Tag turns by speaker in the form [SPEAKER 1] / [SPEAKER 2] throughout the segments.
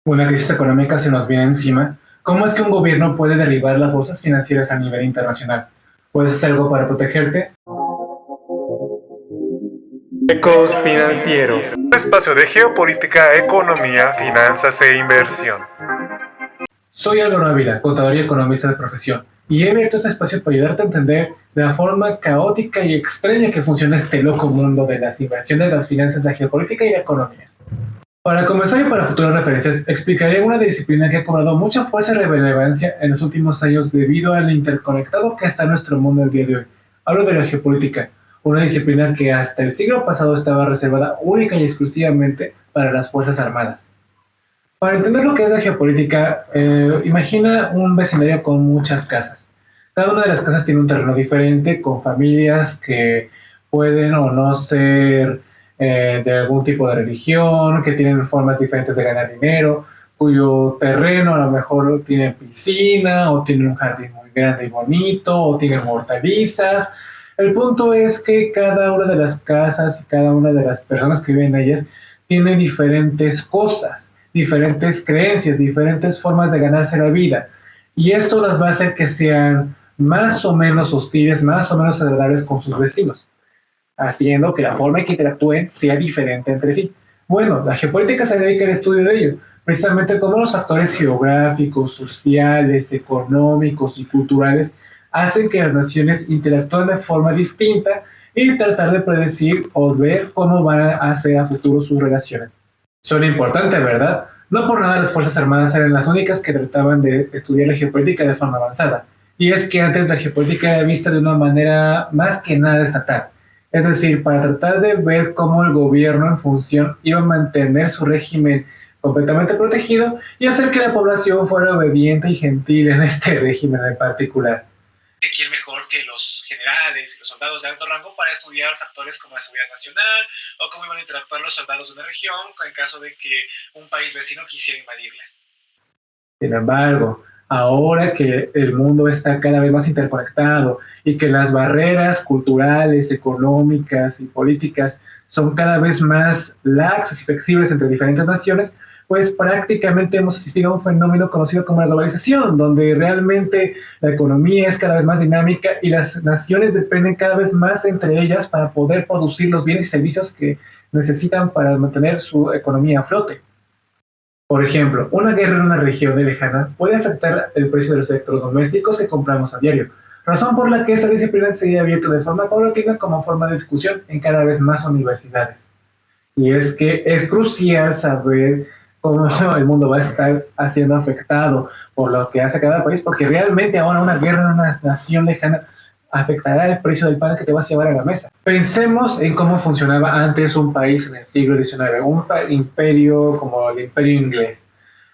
[SPEAKER 1] Una crisis económica se nos viene encima. ¿Cómo es que un gobierno puede derribar las bolsas financieras a nivel internacional? ¿Puedes hacer algo para protegerte?
[SPEAKER 2] Ecos Financieros, un espacio de geopolítica, economía, finanzas e inversión.
[SPEAKER 1] Soy Álvaro Ávila, contador y economista de profesión, y he abierto este espacio para ayudarte a entender de la forma caótica y extraña que funciona este loco mundo de las inversiones, las finanzas, la geopolítica y la economía. Para comenzar y para futuras referencias, explicaré una disciplina que ha cobrado mucha fuerza y relevancia en los últimos años debido al interconectado que está nuestro mundo el día de hoy. Hablo de la geopolítica, una disciplina que hasta el siglo pasado estaba reservada única y exclusivamente para las Fuerzas Armadas. Para entender lo que es la geopolítica, imagina un vecindario con muchas casas. Cada una de las casas tiene un terreno diferente, con familias que pueden o no ser de algún tipo de religión, que tienen formas diferentes de ganar dinero, cuyo terreno a lo mejor tiene piscina, o tiene un jardín muy grande y bonito, o tiene hortalizas. El punto es que cada una de las casas y cada una de las personas que viven en ellas tiene diferentes cosas, diferentes creencias, diferentes formas de ganarse la vida. Y esto las va a hacer que sean más o menos hostiles, más o menos agradables con sus vecinos, haciendo que la forma en que interactúen sea diferente entre sí. Bueno, la geopolítica se dedica al estudio de ello, precisamente cómo los factores geográficos, sociales, económicos y culturales hacen que las naciones interactúen de forma distinta y tratar de predecir o ver cómo van a ser a futuro sus relaciones. Suena importante, ¿verdad? No por nada las Fuerzas Armadas eran las únicas que trataban de estudiar la geopolítica de forma avanzada. Y es que antes la geopolítica era vista de una manera más que nada estatal. Es decir, para tratar de ver cómo el gobierno en función iba a mantener su régimen completamente protegido y hacer que la población fuera obediente y gentil en este régimen en particular. ¿Quién mejor que los generales y los soldados de alto rango para estudiar factores como la seguridad nacional o cómo iban a interactuar los soldados de una región en caso de que un país vecino quisiera invadirles? Sin embargo, ahora que el mundo está cada vez más interconectado y que las barreras culturales, económicas y políticas son cada vez más laxas y flexibles entre diferentes naciones, pues prácticamente hemos asistido a un fenómeno conocido como la globalización, donde realmente la economía es cada vez más dinámica y las naciones dependen cada vez más entre ellas para poder producir los bienes y servicios que necesitan para mantener su economía a flote. Por ejemplo, una guerra en una región lejana puede afectar el precio de los electrodomésticos que compramos a diario, razón por la que esta disciplina se ha abierto de forma paulatina como forma de discusión en cada vez más universidades. Y es que es crucial saber cómo el mundo va a estar siendo afectado por lo que hace cada país, porque realmente ahora una guerra en una nación lejana afectará el precio del pan que te vas a llevar a la mesa. Pensemos en cómo funcionaba antes un país en el siglo XIX, un imperio como el imperio inglés.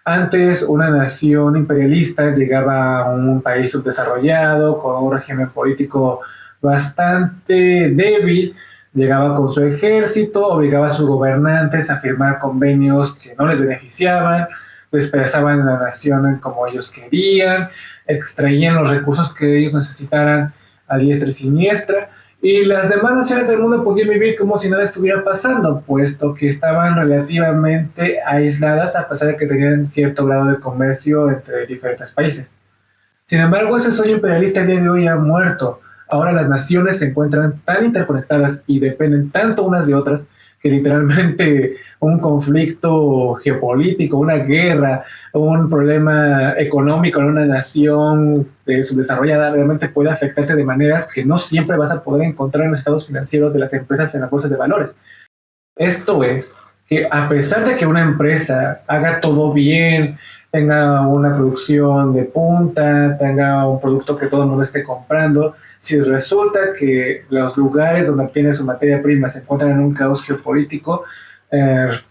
[SPEAKER 1] Antes una nación imperialista llegaba a un país subdesarrollado, con un régimen político bastante débil, llegaba con su ejército, obligaba a sus gobernantes a firmar convenios que no les beneficiaban, despedazaban la nación como ellos querían, extraían los recursos que ellos necesitaran a diestra y siniestra, y las demás naciones del mundo podían vivir como si nada estuviera pasando, puesto que estaban relativamente aisladas a pesar de que tenían cierto grado de comercio entre diferentes países. Sin embargo, ese sueño imperialista el día de hoy ha muerto. Ahora las naciones se encuentran tan interconectadas y dependen tanto unas de otras que literalmente un conflicto geopolítico, una guerra, un problema económico en una nación subdesarrollada realmente puede afectarte de maneras que no siempre vas a poder encontrar en los estados financieros de las empresas en las bolsas de valores. Esto es que a pesar de que una empresa haga todo bien, tenga una producción de punta, tenga un producto que todo el mundo esté comprando, si resulta que los lugares donde obtiene su materia prima se encuentran en un caos geopolítico,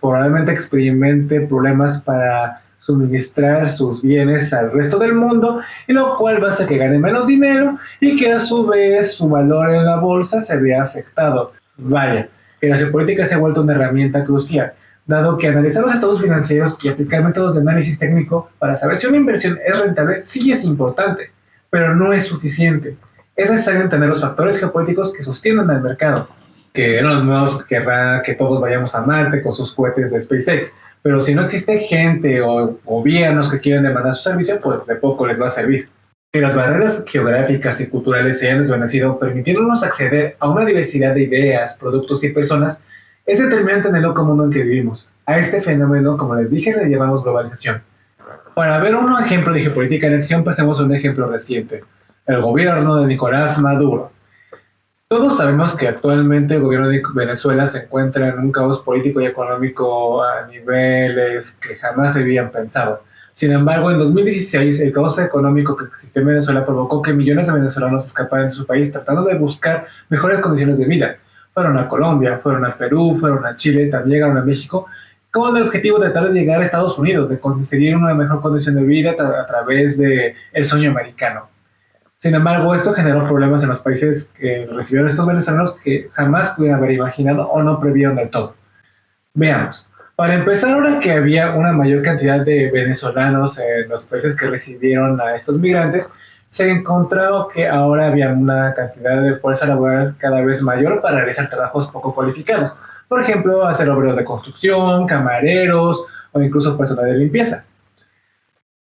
[SPEAKER 1] probablemente experimente problemas para suministrar sus bienes al resto del mundo, y lo cual va a hacer que gane menos dinero y que a su vez su valor en la bolsa se vea afectado. Vaya, que la geopolítica se ha vuelto una herramienta crucial, dado que analizar los estados financieros y aplicar métodos de análisis técnico para saber si una inversión es rentable sí es importante, pero no es suficiente. Es necesario entender los factores geopolíticos que sostienen al mercado, que no nos querrá que todos vayamos a Marte con sus cohetes de SpaceX, Pero si no existe gente o gobiernos que quieran demandar su servicio, pues de poco les va a servir. Que las barreras geográficas y culturales se hayan desvanecido, permitiéndonos acceder a una diversidad de ideas, productos y personas, es determinante en el loco mundo en que vivimos. A este fenómeno, como les dije, le llamamos globalización. Para ver un ejemplo de geopolítica en acción, pasemos a un ejemplo reciente: el gobierno de Nicolás Maduro. Todos sabemos que actualmente el gobierno de Venezuela se encuentra en un caos político y económico a niveles que jamás se habían pensado. Sin embargo, en 2016, el caos económico que existió en Venezuela provocó que millones de venezolanos escaparan de su país tratando de buscar mejores condiciones de vida. Fueron a Colombia, fueron a Perú, fueron a Chile, también llegaron a México, con el objetivo de tratar de llegar a Estados Unidos, de conseguir una mejor condición de vida a través del sueño americano. Sin embargo, esto generó problemas en los países que recibieron estos venezolanos que jamás pudieron haber imaginado o no previeron del todo. Veamos. Para empezar, ahora que había una mayor cantidad de venezolanos en los países que recibieron a estos migrantes, se encontró que ahora había una cantidad de fuerza laboral cada vez mayor para realizar trabajos poco cualificados. Por ejemplo, hacer obreros de construcción, camareros o incluso personal de limpieza.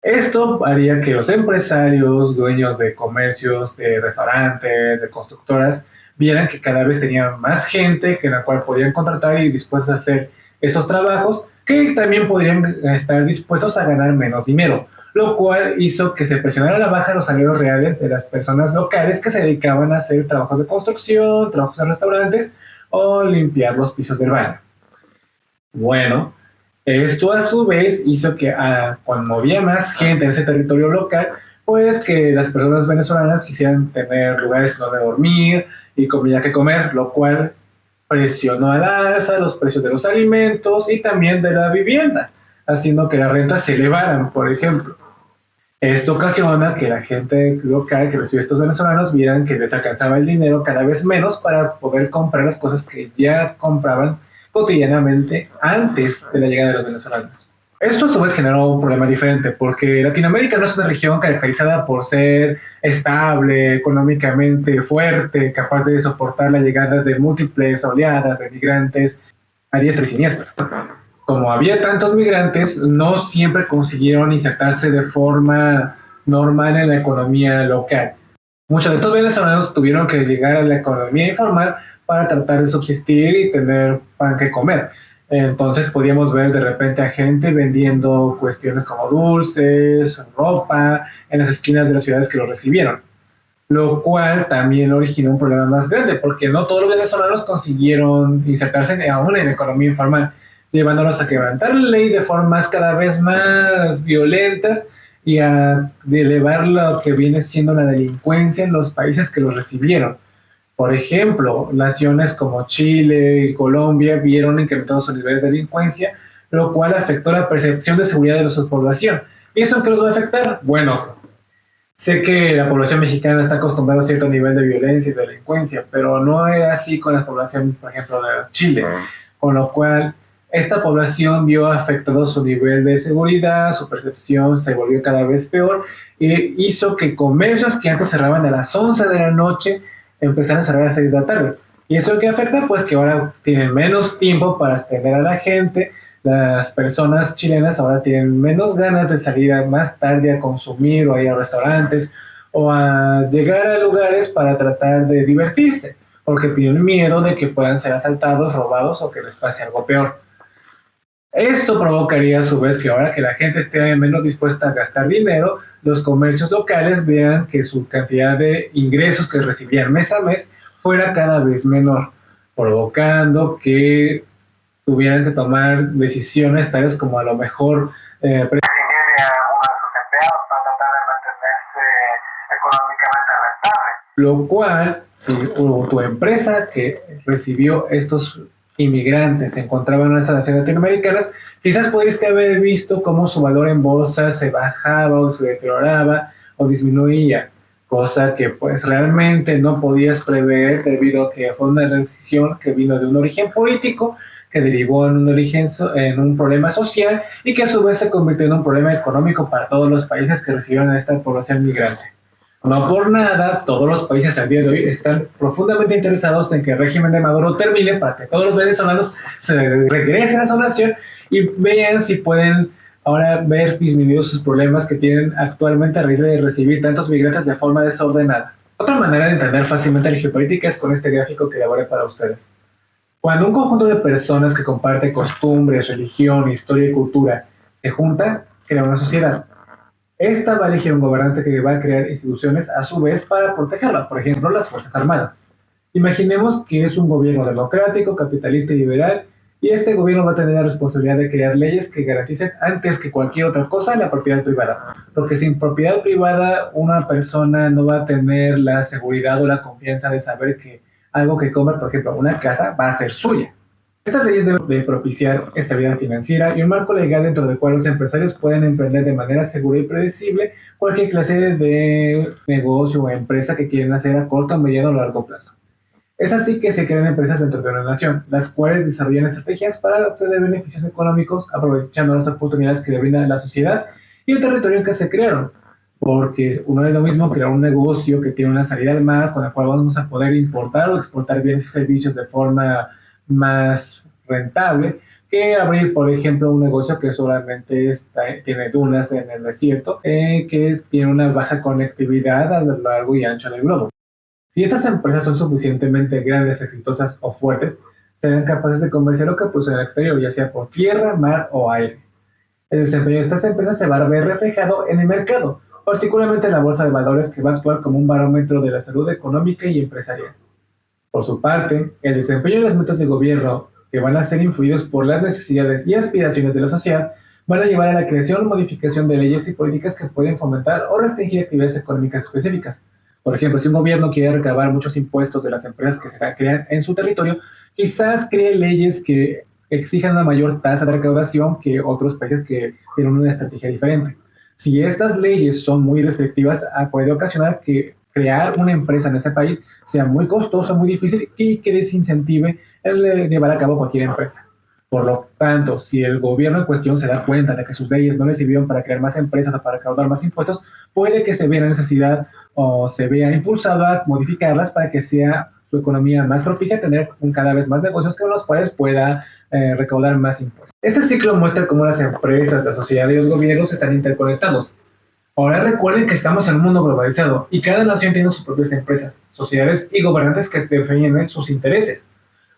[SPEAKER 1] Esto haría que los empresarios, dueños de comercios, de restaurantes, de constructoras, vieran que cada vez tenían más gente que la cual podían contratar y dispuestos a hacer esos trabajos, que también podrían estar dispuestos a ganar menos dinero, lo cual hizo que se presionara a la baja los salarios reales de las personas locales que se dedicaban a hacer trabajos de construcción, trabajos en restaurantes o limpiar los pisos del baño. Bueno, esto a su vez hizo que cuando había más gente en ese territorio local, pues que las personas venezolanas quisieran tener lugares donde dormir y comida que comer, lo cual presionó al alza los precios de los alimentos y también de la vivienda, haciendo que las rentas se elevaran, por ejemplo. Esto ocasiona que la gente local que recibe a estos venezolanos vieran que les alcanzaba el dinero cada vez menos para poder comprar las cosas que ya compraban cotidianamente antes de la llegada de los venezolanos. Esto a su vez generó un problema diferente, porque Latinoamérica no es una región caracterizada por ser estable, económicamente fuerte, capaz de soportar la llegada de múltiples oleadas de migrantes a diestra y siniestra. Como había tantos migrantes, no siempre consiguieron insertarse de forma normal en la economía local. Muchos de estos venezolanos tuvieron que llegar a la economía informal para tratar de subsistir y tener pan que comer. Entonces podíamos ver de repente a gente vendiendo cuestiones como dulces, ropa, en las esquinas de las ciudades que lo recibieron. Lo cual también originó un problema más grande, porque no todos los venezolanos consiguieron insertarse aún en la economía informal, llevándolos a quebrantar la ley de formas cada vez más violentas y a elevar lo que viene siendo la delincuencia en los países que los recibieron. Por ejemplo, naciones como Chile y Colombia vieron incrementados sus niveles de delincuencia, lo cual afectó la percepción de seguridad de su población. ¿Y eso en qué los va a afectar? Bueno, sé que la población mexicana está acostumbrada a cierto nivel de violencia y de delincuencia, pero no era así con la población, por ejemplo, de Chile, con lo cual esta población vio afectado su nivel de seguridad, su percepción se volvió cada vez peor e hizo que comercios que antes cerraban a las 11 de la noche empezaron a cerrar a las 6 de la tarde. ¿Y eso qué afecta? Pues que ahora tienen menos tiempo para atender a la gente. Las personas chilenas ahora tienen menos ganas de salir más tarde a consumir o a ir a restaurantes o a llegar a lugares para tratar de divertirse, porque tienen miedo de que puedan ser asaltados, robados o que les pase algo peor. Esto provocaría a su vez que ahora que la gente esté menos dispuesta a gastar dinero, los comercios locales vean que su cantidad de ingresos que recibían mes a mes fuera cada vez menor, provocando que tuvieran que tomar decisiones tales como a lo mejor prescindir de algunos de sus empleados para tratar de mantenerse económicamente rentable. Lo cual, si tu empresa que recibió estos inmigrantes se encontraban en estas naciones latinoamericanas, quizás pudiste haber visto cómo su valor en bolsa se bajaba o se deterioraba o disminuía, cosa que pues realmente no podías prever debido a que fue una decisión que vino de un origen político, que derivó en un problema social y que a su vez se convirtió en un problema económico para todos los países que recibieron a esta población migrante. No por nada, todos los países al día de hoy están profundamente interesados en que el régimen de Maduro termine para que todos los venezolanos se regresen a su nación y vean si pueden ahora ver disminuidos sus problemas que tienen actualmente a raíz de recibir tantos migrantes de forma desordenada. Otra manera de entender fácilmente la geopolítica es con este gráfico que elaboré para ustedes. Cuando un conjunto de personas que comparten costumbres, religión, historia y cultura se juntan, crea una sociedad. Esta va a elegir un gobernante que va a crear instituciones a su vez para protegerla, por ejemplo, las Fuerzas Armadas. Imaginemos que es un gobierno democrático, capitalista y liberal, y este gobierno va a tener la responsabilidad de crear leyes que garanticen antes que cualquier otra cosa la propiedad privada. Porque sin propiedad privada una persona no va a tener la seguridad o la confianza de saber que algo que come, por ejemplo, una casa, va a ser suya. Estas leyes deben de propiciar estabilidad financiera y un marco legal dentro del cual los empresarios pueden emprender de manera segura y predecible cualquier clase de negocio o empresa que quieren hacer a corto, mediano o largo plazo. Es así que se crean empresas dentro de una nación, las cuales desarrollan estrategias para obtener beneficios económicos aprovechando las oportunidades que le brinda la sociedad y el territorio en que se crearon. Porque no es lo mismo crear un negocio que tiene una salida al mar con la cual vamos a poder importar o exportar bienes y servicios de forma más rentable que abrir, por ejemplo, un negocio que solamente tiene dunas en el desierto, que tiene una baja conectividad a lo largo y ancho del globo. Si estas empresas son suficientemente grandes, exitosas o fuertes, serán capaces de comerciar lo que producen en el exterior, ya sea por tierra, mar o aire. El desempeño de estas empresas se va a ver reflejado en el mercado, particularmente en la bolsa de valores, que va a actuar como un barómetro de la salud económica y empresarial. Por su parte, el desempeño de las metas de gobierno, que van a ser influidos por las necesidades y aspiraciones de la sociedad, van a llevar a la creación o modificación de leyes y políticas que pueden fomentar o restringir actividades económicas específicas. Por ejemplo, si un gobierno quiere recabar muchos impuestos de las empresas que se crean en su territorio, quizás cree leyes que exijan una mayor tasa de recaudación que otros países que tienen una estrategia diferente. Si estas leyes son muy restrictivas, puede ocasionar que crear una empresa en ese país sea muy costoso, muy difícil y que desincentive el llevar a cabo cualquier empresa. Por lo tanto, si el gobierno en cuestión se da cuenta de que sus leyes no le sirvieron para crear más empresas o para recaudar más impuestos, puede que se vea la necesidad o se vea impulsado a modificarlas para que sea su economía más propicia a tener cada vez más negocios que los cuales pueda recaudar más impuestos. Este ciclo muestra cómo las empresas, la sociedad y los gobiernos están interconectados. Ahora recuerden que estamos en un mundo globalizado y cada nación tiene sus propias empresas, sociedades y gobernantes que defienden sus intereses,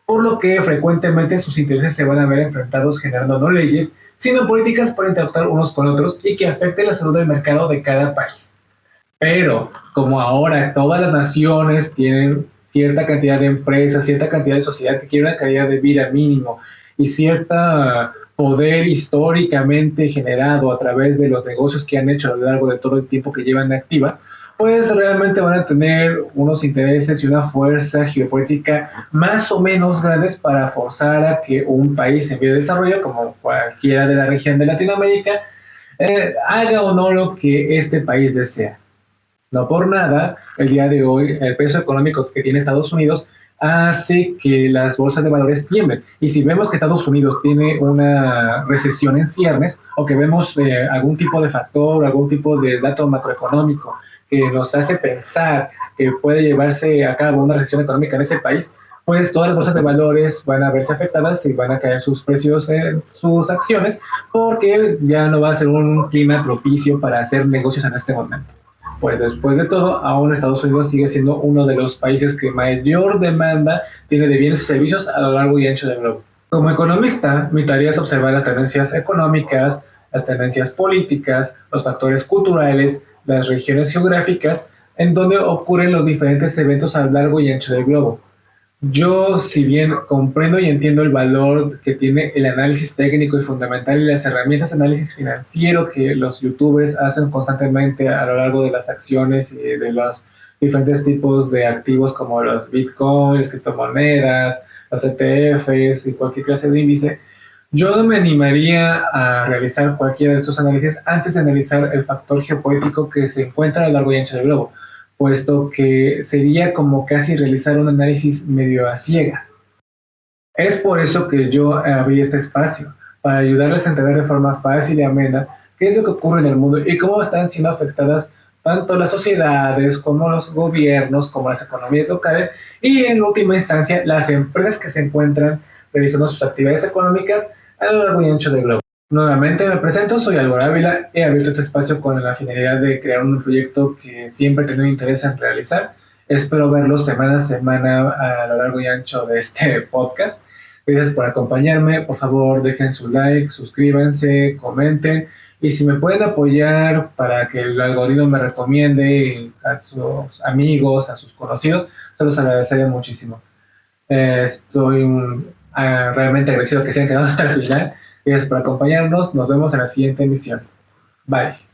[SPEAKER 1] por lo que frecuentemente sus intereses se van a ver enfrentados generando no leyes, sino políticas para interactuar unos con otros y que afecte la salud del mercado de cada país. Pero como ahora todas las naciones tienen cierta cantidad de empresas, cierta cantidad de sociedad que quiere una calidad de vida mínimo y cierta poder históricamente generado a través de los negocios que han hecho a lo largo de todo el tiempo que llevan activas, pues realmente van a tener unos intereses y una fuerza geopolítica más o menos grandes para forzar a que un país en vía de desarrollo, como cualquiera de la región de Latinoamérica, haga o no lo que este país desea. No por nada, el día de hoy, el peso económico que tiene Estados Unidos hace que las bolsas de valores tiemblen. Y si vemos que Estados Unidos tiene una recesión en ciernes, o que vemos algún tipo de factor, algún tipo de dato macroeconómico que nos hace pensar que puede llevarse a cabo una recesión económica en ese país, pues todas las bolsas de valores van a verse afectadas y van a caer sus precios en sus acciones, porque ya no va a ser un clima propicio para hacer negocios en este momento. Pues después de todo, aún Estados Unidos sigue siendo uno de los países que mayor demanda tiene de bienes y servicios a lo largo y ancho del globo. Como economista, mi tarea es observar las tendencias económicas, las tendencias políticas, los factores culturales, las regiones geográficas, en donde ocurren los diferentes eventos a lo largo y ancho del globo. Yo, si bien comprendo y entiendo el valor que tiene el análisis técnico y fundamental y las herramientas de análisis financiero que los youtubers hacen constantemente a lo largo de las acciones y de los diferentes tipos de activos como los bitcoins, criptomonedas, los ETFs y cualquier clase de índice, yo no me animaría a realizar cualquiera de estos análisis antes de analizar el factor geopolítico que se encuentra a lo largo y ancho del globo, puesto que sería como casi realizar un análisis medio a ciegas. Es por eso que yo abrí este espacio, para ayudarles a entender de forma fácil y amena qué es lo que ocurre en el mundo y cómo están siendo afectadas tanto las sociedades como los gobiernos, como las economías locales y en última instancia las empresas que se encuentran realizando sus actividades económicas a lo largo y ancho del globo. Nuevamente me presento, soy Álvaro Ávila, he abierto este espacio con la finalidad de crear un proyecto que siempre he tenido interés en realizar. Espero verlos semana a semana a lo largo y ancho de este podcast. Gracias por acompañarme, por favor dejen su like, suscríbanse, comenten y si me pueden apoyar para que el algoritmo me recomiende a sus amigos, a sus conocidos, se los agradecería muchísimo. Estoy realmente agradecido que se hayan quedado hasta el final. Gracias por acompañarnos. Nos vemos en la siguiente emisión. Bye.